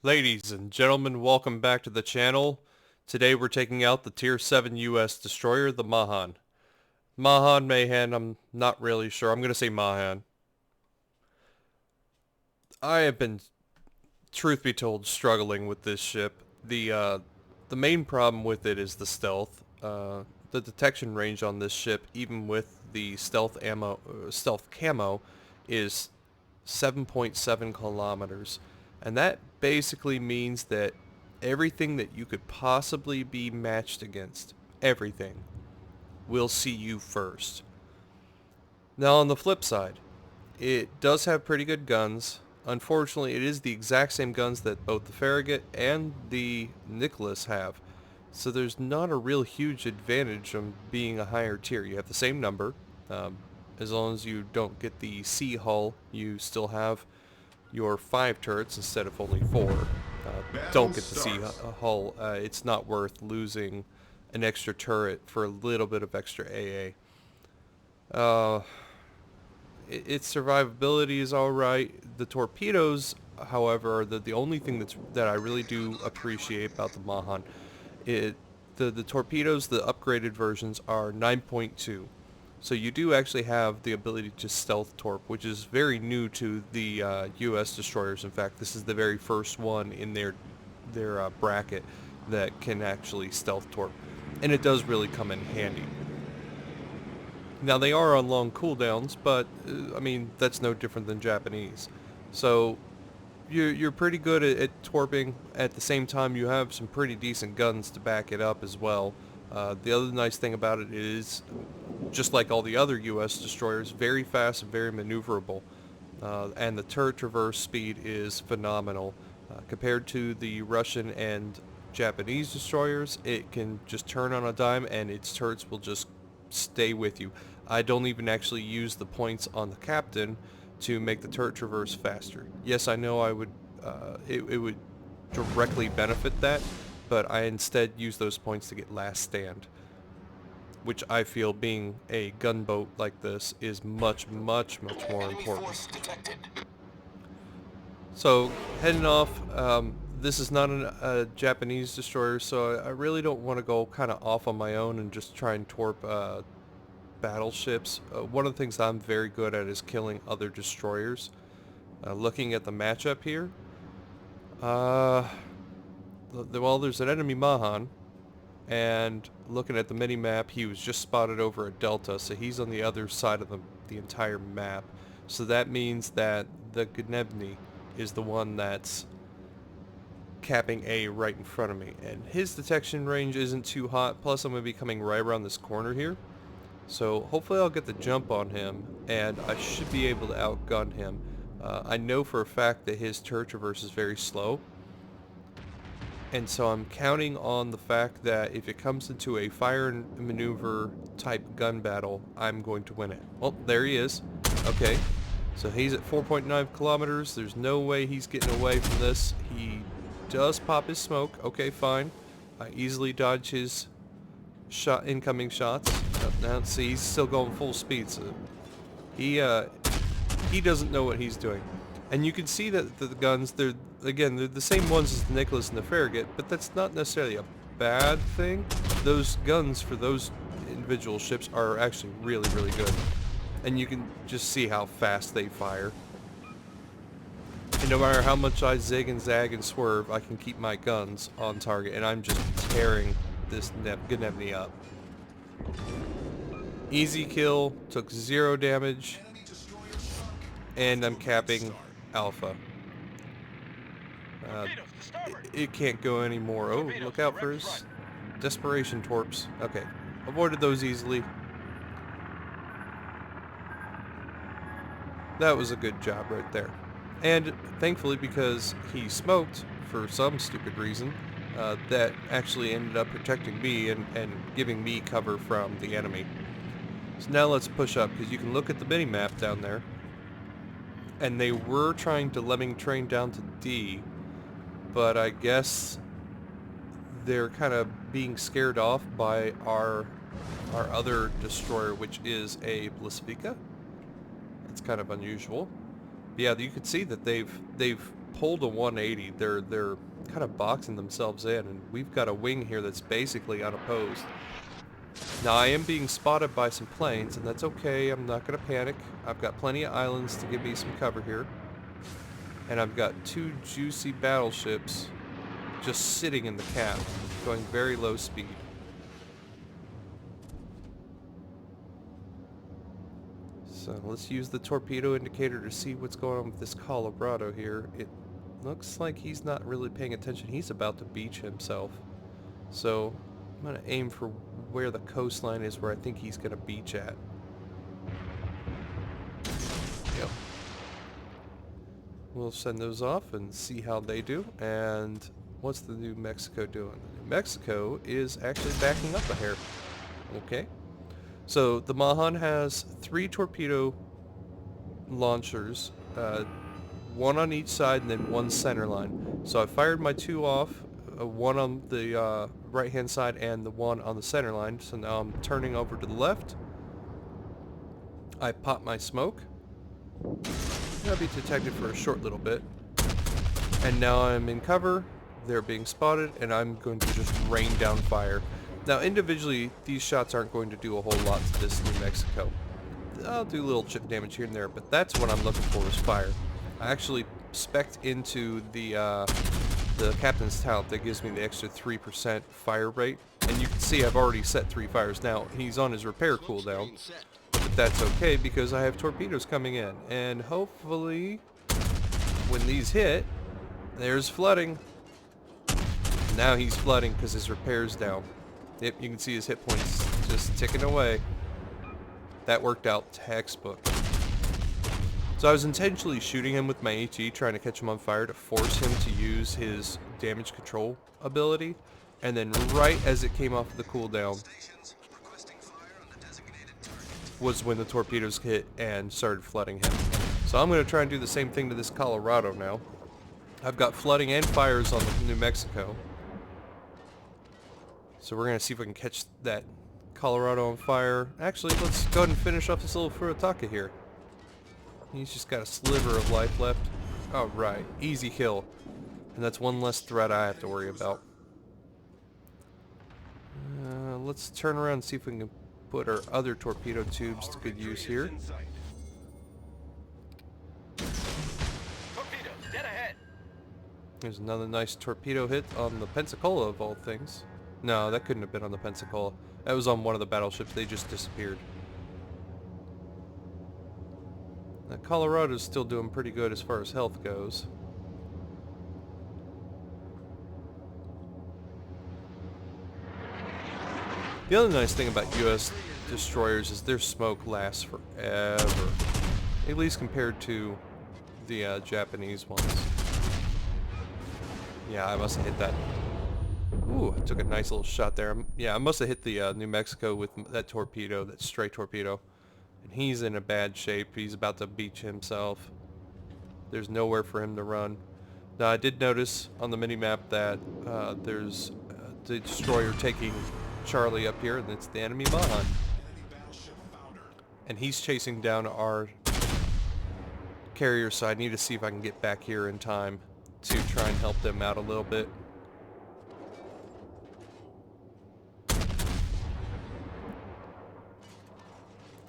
Ladies and gentlemen, welcome back to the channel. Today we're taking out the Tier 7 US destroyer, the Mahan. Mahan, I'm not really sure. I'm going to say Mahan. I have been, truth be told, struggling with this ship. The main problem with it is the stealth. The detection range on this ship, even with the stealth camo, is 7.7 kilometers. And that basically means that everything that you could possibly be matched against, everything, will see you first. Now on the flip side, it does have pretty good guns. Unfortunately, it is the exact same guns that both the Farragut and the Nicholas have. So there's not a real huge advantage of being a higher tier. You have the same number. As long as you don't get the C hull, you still have your 5 turrets instead of only 4. Don't get the C hull. It's not worth losing an extra turret for a little bit of extra AA. Its survivability is alright. The torpedoes, however, are the only thing that I really do appreciate about the Mahan. The torpedoes, the upgraded versions, are 9.2. So you do actually have the ability to stealth torp, which is very new to the U.S. destroyers. In fact, this is the very first one in their bracket that can actually stealth torp, and it does really come in handy. Now they are on long cooldowns, but I mean that's no different than Japanese. So you're pretty good at torping. At the same time, you have some pretty decent guns to back it up as well. The other nice thing about it is, just like all the other U.S. destroyers, very fast and very maneuverable. And the turret traverse speed is phenomenal. Compared to the Russian and Japanese destroyers, it can just turn on a dime and its turrets will just stay with you. I don't even actually use the points on the captain to make the turret traverse faster. Yes, I know it would directly benefit that, but I instead use those points to get last stand, which I feel, being a gunboat like this, is much more important. So heading off, this is not a Japanese destroyer, so I really don't want to go kind of off on my own and just try and torp battleships. One of the things I'm very good at is killing other destroyers. Looking at the matchup here, well, there's an enemy Mahan, and looking at the mini-map, he was just spotted over a delta, so he's on the other side of the entire map. So that means that the Gnebny is the one that's capping A right in front of me, and his detection range isn't too hot, plus I'm going to be coming right around this corner here. So hopefully I'll get the jump on him, and I should be able to outgun him. I know for a fact that his turret traverse is very slow, and so I'm counting on the fact that if it comes into a fire and maneuver type gun battle, I'm going to win it. Well, there he is. Okay, so he's at 4.9 kilometers. There's no way he's getting away from this. He does pop his smoke. Okay, fine. I easily dodge his incoming shots. Now see, he's still going full speed, so he doesn't know what he's doing. And you can see that the guns, they're the same ones as the Nicholas and the Farragut, but that's not necessarily a bad thing. Those guns for those individual ships are actually really good. And you can just see how fast they fire. And no matter how much I zig and zag and swerve, I can keep my guns on target, and I'm just tearing this Gnebny up. Easy kill, took 0 damage, and I'm capping Alpha. It can't go anymore. Oh, look out for his desperation torps. Okay, avoided those easily. That was a good job right there. And thankfully, because he smoked for some stupid reason, that actually ended up protecting me and giving me cover from the enemy. So now let's push up, because you can look at the mini-map down there, and they were trying to lemming train down to D, but I guess they're kind of being scared off by our other destroyer, which is a Pacifica. It's kind of unusual. But yeah, you can see that they've pulled a 180. They're kind of boxing themselves in, and we've got a wing here that's basically unopposed. Now I am being spotted by some planes, and that's okay. I'm not going to panic. I've got plenty of islands to give me some cover here. And I've got 2 juicy battleships just sitting in the cap, going very low speed. So let's use the torpedo indicator to see what's going on with this Colorado here. It looks like he's not really paying attention. He's about to beach himself. So I'm going to aim for where the coastline is, where I think he's going to beach at. Yep. We'll send those off and see how they do. And what's the New Mexico doing? New Mexico is actually backing up a hair. Okay. So the Mahan has 3 torpedo launchers, 1 on each side and then 1 center line. So I fired my 2 off, 1 on the right hand side and the 1 on the center line. So now I'm turning over to the left. I pop my smoke. I'll be detected for a short little bit. And now I'm in cover. They're being spotted, and I'm going to just rain down fire. Now, individually, these shots aren't going to do a whole lot to this New Mexico. I'll do a little chip damage here and there, but that's what I'm looking for is fire. I actually spec'd into the captain's talent that gives me the extra 3% fire rate. And you can see I've already set 3 fires. Now, he's on his repair cooldown, but that's okay because I have torpedoes coming in. And hopefully, when these hit, there's flooding. Now he's flooding because his repair's down. Yep, you can see his hit points just ticking away. That worked out textbook. So I was intentionally shooting him with my HE, trying to catch him on fire to force him to use his damage control ability. And then right as it came off the cooldown was when the torpedoes hit and started flooding him. So I'm going to try and do the same thing to this Colorado now. I've got flooding and fires on the New Mexico. So we're going to see if we can catch that Colorado on fire. Actually, let's go ahead and finish off this little Furutaka here. He's just got a sliver of life left. Alright, easy kill. And that's one less threat I have to worry about. Let's turn around and see if we can put our other torpedo tubes to good use here. There's another nice torpedo hit on the Pensacola of all things. No, that couldn't have been on the Pensacola. That was on one of the battleships. They just disappeared. Now, Colorado's still doing pretty good as far as health goes. The other nice thing about U.S. destroyers is their smoke lasts forever. At least compared to the Japanese ones. Yeah, I must have hit that. Ooh, I took a nice little shot there. Yeah, I must have hit the New Mexico with that torpedo, that stray torpedo. And he's in a bad shape. He's about to beach himself. There's nowhere for him to run. Now, I did notice on the minimap that there's the destroyer taking Charlie up here, and it's the enemy Mahan. And he's chasing down our carrier, so I need to see if I can get back here in time to try and help them out a little bit.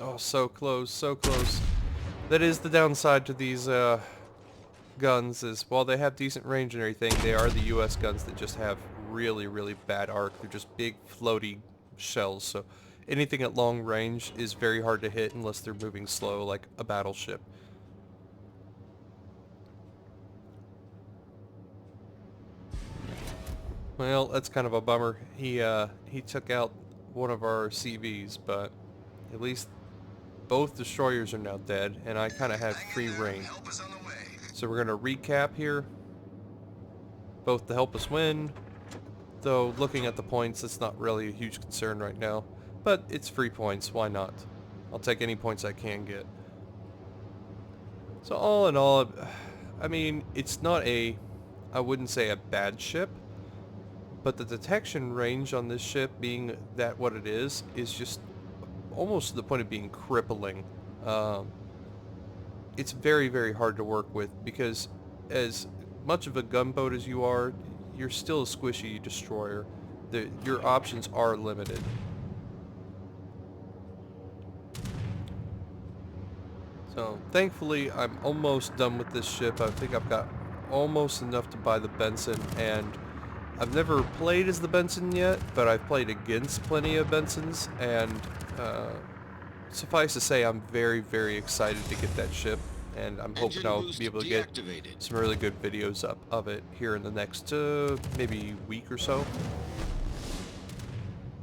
Oh, so close, so close. That is the downside to these guns, is while they have decent range and everything, they are the US guns that just have really, really bad arc. They're just big, floaty shells, so anything at long range is very hard to hit unless they're moving slow, like a battleship. Well, that's kind of a bummer. He took out one of our CVs, but at least both destroyers are now dead, and I kind of have free reign. So we're going to recap here. Both to help us win, though looking at the points, it's not really a huge concern right now. But it's free points, why not? I'll take any points I can get. So all in all, I mean, it's not a, I wouldn't say a bad ship, but the detection range on this ship, being that what it is just almost to the point of being crippling. It's very, very hard to work with because as much of a gunboat as you are, you're still a squishy destroyer. Your options are limited. So thankfully, I'm almost done with this ship. I think I've got almost enough to buy the Benson, and I've never played as the Benson yet, but I've played against plenty of Bensons, and uh, suffice to say, I'm very, very excited to get that ship, and I'm hoping Engine I'll be boost able to get deactivated. some really good videos up of it here in the next maybe week or so.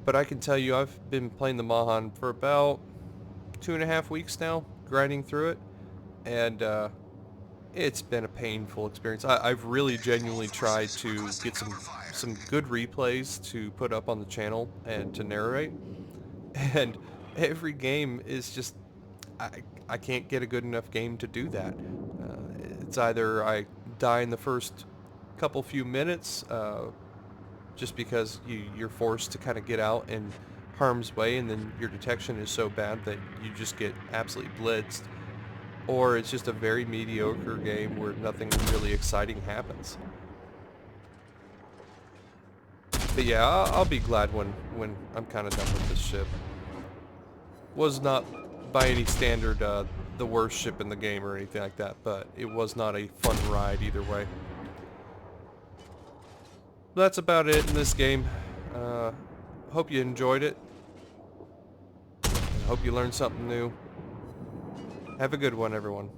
But I can tell you, I've been playing the Mahan for about 2.5 weeks now, grinding through it, and it's been a painful experience. I've really genuinely tried to get some good replays to put up on the channel and to narrate, and every game is just I can't get a good enough game to do that. It's either I die in the first few minutes, just because you're forced to kind of get out in harm's way, and then your detection is so bad that you just get absolutely blitzed, or it's just a very mediocre game where nothing really exciting happens. But yeah, I'll be glad when I'm kind of done with this ship. Was not by any standard the worst ship in the game or anything like that, but it was not a fun ride either way. That's about it in this game. Uh, hope you enjoyed it. And hope you learned something new. Have a good one, everyone.